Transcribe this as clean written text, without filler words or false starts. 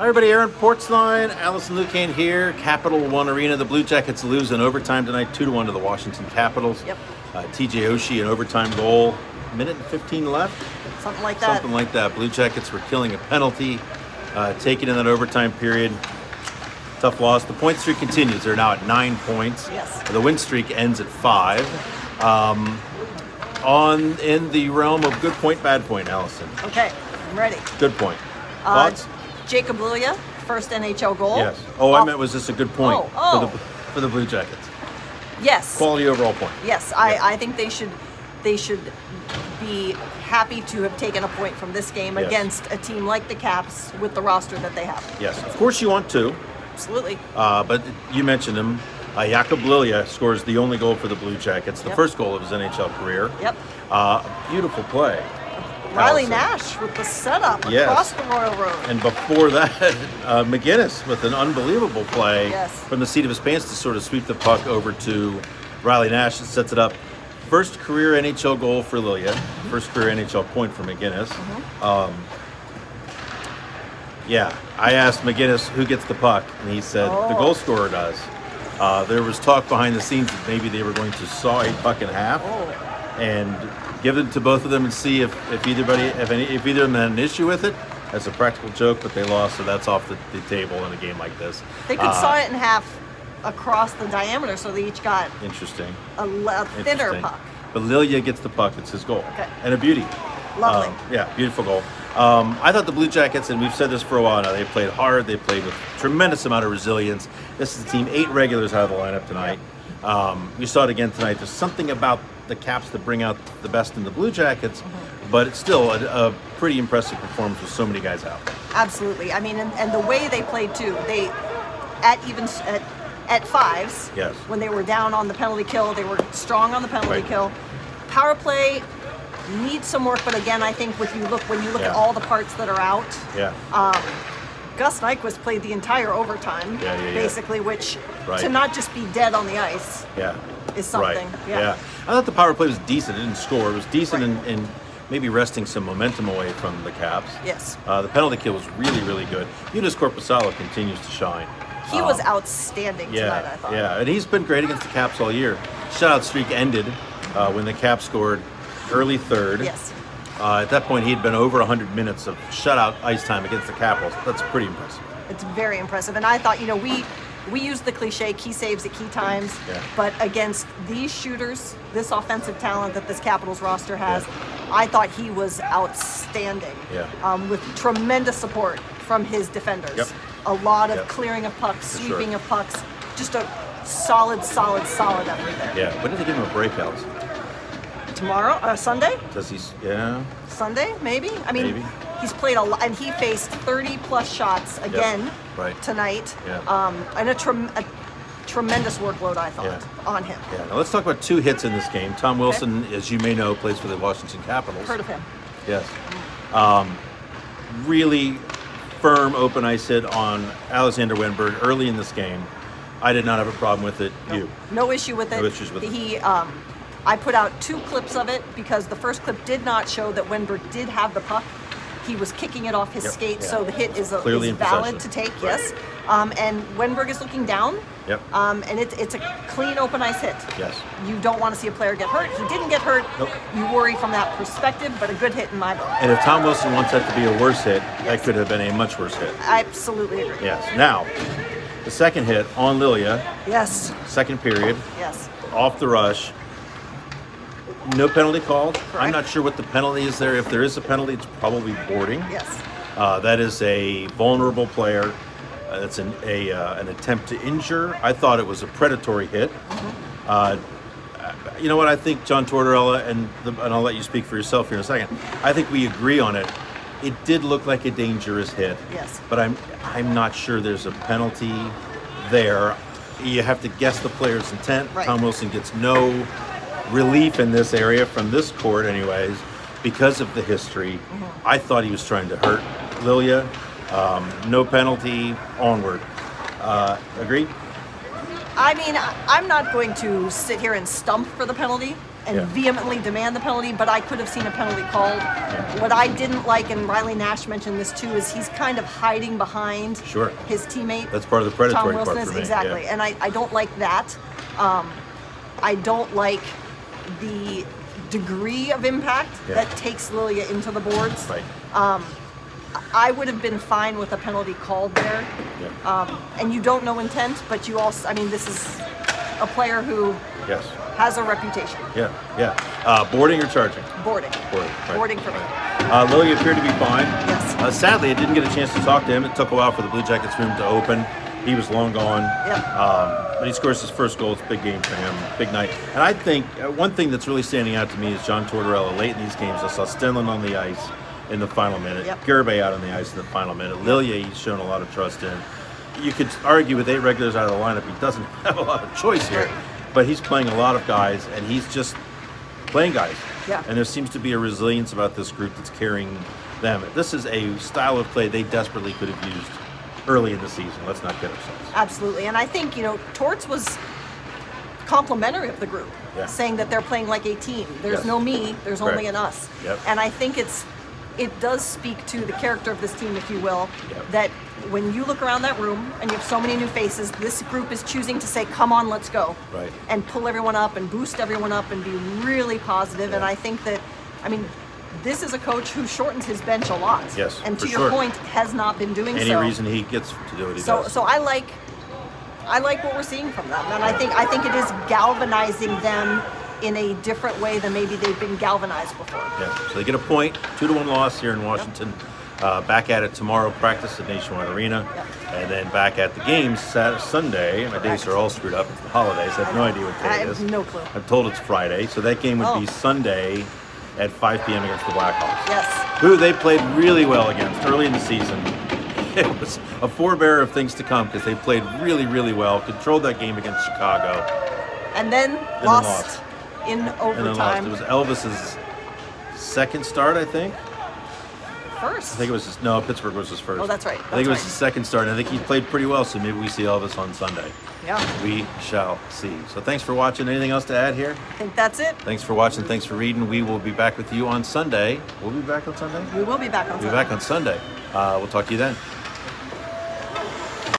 Hi everybody, Aaron Portzline, Allison Lucan here, Capital One Arena. The Blue Jackets lose in overtime tonight, 2-1 to the Washington Capitals. Yep. TJ Oshie, an overtime goal, minute and 15 left. Something like that. Something like that. Blue Jackets were killing a penalty, taken in that overtime period. Tough loss. The point streak continues. They're now at 9 points. Yes. The win streak ends at 5. In the realm of good point, bad point, Allison. Okay, I'm ready. Good point. Thoughts? Jacob Lilia, first NHL goal. Yes. Oh, I meant, was this a good point Oh. for the Blue Jackets? Yes. Quality overall point. Yes, I think they should be happy to have taken a point from this game Yes. against a team like the Caps with the roster that they have. Yes, of course you want to, Absolutely. but you mentioned him. Jakob Lilia scores the only goal for the Blue Jackets, the Yep. first goal of his NHL career. Yep. Beautiful play. Riley Allison. Nash with the setup Yes. across the Royal Road. And before that, McGinnis with an unbelievable play Yes. from the seat of his pants to sort of sweep the puck over to Riley Nash and sets it up. First career NHL goal for Lilia, first career NHL point for McGinnis. Yeah, I asked McGinnis who gets the puck, and he said the goal scorer does. There was talk behind the scenes that maybe they were going to saw a puck in half and give it to both of them and see if either of them had an issue with it. That's a practical joke, but they lost, so that's off the table in a game like this. They could saw it in half across the diameter, so they each got Interesting. a thinner Interesting. puck. But Lilia gets the puck. It's his goal. Okay. And a beauty. Lovely. Yeah, beautiful goal. I thought the Blue Jackets, and we've said this for a while now, they played hard. They played with tremendous amount of resilience. This is the team, 8 regulars out of the lineup tonight. We saw it again tonight. There's something about the Caps that bring out the best in the Blue Jackets, but it's still a pretty impressive performance with so many guys out. Absolutely. I mean, and the way they played too. They at fives. Yes. When they were down on the penalty kill, they were strong on the penalty Right. kill. Power play needs some work, but again, I think when you look Yeah. at all the parts that are out, Yeah. Gus Nyquist played the entire overtime, Yeah. basically, which Right. to not just be dead on the ice Yeah. is something. Right. Yeah. I thought the power play was decent. It didn't score. It was decent in maybe wresting some momentum away from the Caps. Yes. The penalty kill was really, really good. Eunice Corpusalo continues to shine. He was outstanding tonight, I thought. Yeah, and he's been great against the Caps all year. Shutout streak ended when the Caps scored early third. Yes. At that point, he'd been over 100 minutes of shutout ice time against the Capitals. That's pretty impressive. It's very impressive. And I thought, we use the cliche key saves at key times, Yeah. but against these shooters, this offensive talent that this Capitals roster has, I thought he was outstanding. Yeah. With tremendous support from his defenders. Yep. A lot of Yep. clearing of pucks, For sure. sweeping of pucks, just a solid effort there. Yeah. When did they give him a break, Alice? Tomorrow, Sunday? Does he? Yeah. Sunday, maybe? I mean, Maybe. he's played a lot, and he faced 30 plus shots again Right. tonight. Yeah. And a tremendous workload, I thought, Yeah. on him. Yeah. Now let's talk about 2 hits in this game. Tom Wilson, as you may know, plays for the Washington Capitals. Heard of him. Yes. Really firm open ice hit on Alexander Wenberg early in this game. I did not have a problem with it. You? No issue with it. No issues with it. I put out 2 clips of it because the first clip did not show that Wenberg did have the puck. He was kicking it off his Yep. skate, Yeah. so the hit is Clearly in valid possession. to take, Right. yes. And Wenberg is looking down. Yep. And it's a clean open ice hit. Yes. You don't want to see a player get hurt. He didn't get hurt. Nope. You worry from that perspective, but a good hit in my book. And if Tom Wilson wants that to be a worse hit, Yes. that could have been a much worse hit. I absolutely agree. Yes. Now, the second hit on Lilia, Yes. second period, Yes. off the rush. No penalty called. I'm Correct. not sure what the penalty is there. If there is a penalty, it's probably boarding. Yes. That is a vulnerable player. It's an attempt to injure. I thought it was a predatory hit. You know what? I think John Tortorella, and I'll let you speak for yourself here in a second. I think we agree on it. It did look like a dangerous hit. Yes. But I'm not sure there's a penalty there. You have to guess the player's intent. Right. Tom Wilson gets no relief in this area from this court, anyways, because of the history. I thought he was trying to hurt Lilia. No penalty. Onward. Agree? I mean, I'm not going to sit here and stump for the penalty. and Yeah. vehemently demand the penalty, but I could have seen a penalty called. What I didn't like, and Riley Nash mentioned this too, is he's kind of hiding behind Sure. his teammate. That's part of the predatory Tom Wilson part is for me. exactly, Yeah. and I don't like that. I don't like the degree of impact Yeah. that takes Lilia into the boards. Right. I would have been fine with a penalty called there. Yeah. And you don't know intent, but you also, I mean, this is a player who Yes. has a reputation. Yeah. Yeah. Boarding or charging? Boarding. Boarding. Right. Boarding for me. Lily appeared to be fine. Yes. Sadly, I didn't get a chance to talk to him. It took a while for the Blue Jackets room to open. He was long gone. Yep. But he scores his first goal. It's a big game for him, big night. And I think one thing that's really standing out to me is John Tortorella late in these games. I saw Stenlund on the ice in the final minute. Yep. Garibay out on the ice in the final minute. Lilia, he's shown a lot of trust in. You could argue with 8 regulars out of the lineup, he doesn't have a lot of choice here. Right. But he's playing a lot of guys, and he's just playing guys. Yeah. And there seems to be a resilience about this group that's carrying them. This is a style of play they desperately could have used early in the season. Let's not kid ourselves. Absolutely. And I think, Torts was complimentary of the group, Yeah. saying that they're playing like a team. There's Yes. no me, there's only Correct. an us. Yep. And I think it does speak to the character of this team, if you will, Yep. that when you look around that room and you have so many new faces, this group is choosing to say, come on, let's go. Right. And pull everyone up and boost everyone up and be really positive. And Yeah. I think that, this is a coach who shortens his bench a lot. Yes, And to for your sure. point, has not been doing Any so. reason he gets to do what he So does. I like what we're seeing from them, and I think it is galvanizing them in a different way than maybe they've been galvanized before. Yeah, so they get a point, 2-1 loss here in Washington. Back at it tomorrow, practice at Nationwide Arena, Yep. and then back at the games Sunday. My days are all screwed up. It's the holidays. I have no idea what I day it have is. no clue. I'm told it's Friday, so that game would be Oh. Sunday at 5 p.m. against the Blackhawks, Yes. who they played really well against early in the season. It was a forebearer of things to come because they played really, really well, controlled that game against Chicago, And then then lost lost. in and then lost. overtime. It was Elvis's second start, I think. First. I think it was Pittsburgh was his first. Oh, that's right. I think it was That's his second start, and I think he played pretty well, so maybe we see Elvis on Sunday. Yeah. We shall see. So thanks for watching. Anything else to add here? I think that's it. Thanks for watching. Thanks for reading. We will be back with you on Sunday. We'll be back on Sunday? We will be back on We'll be Sunday. back on Sunday. We'll talk to you then.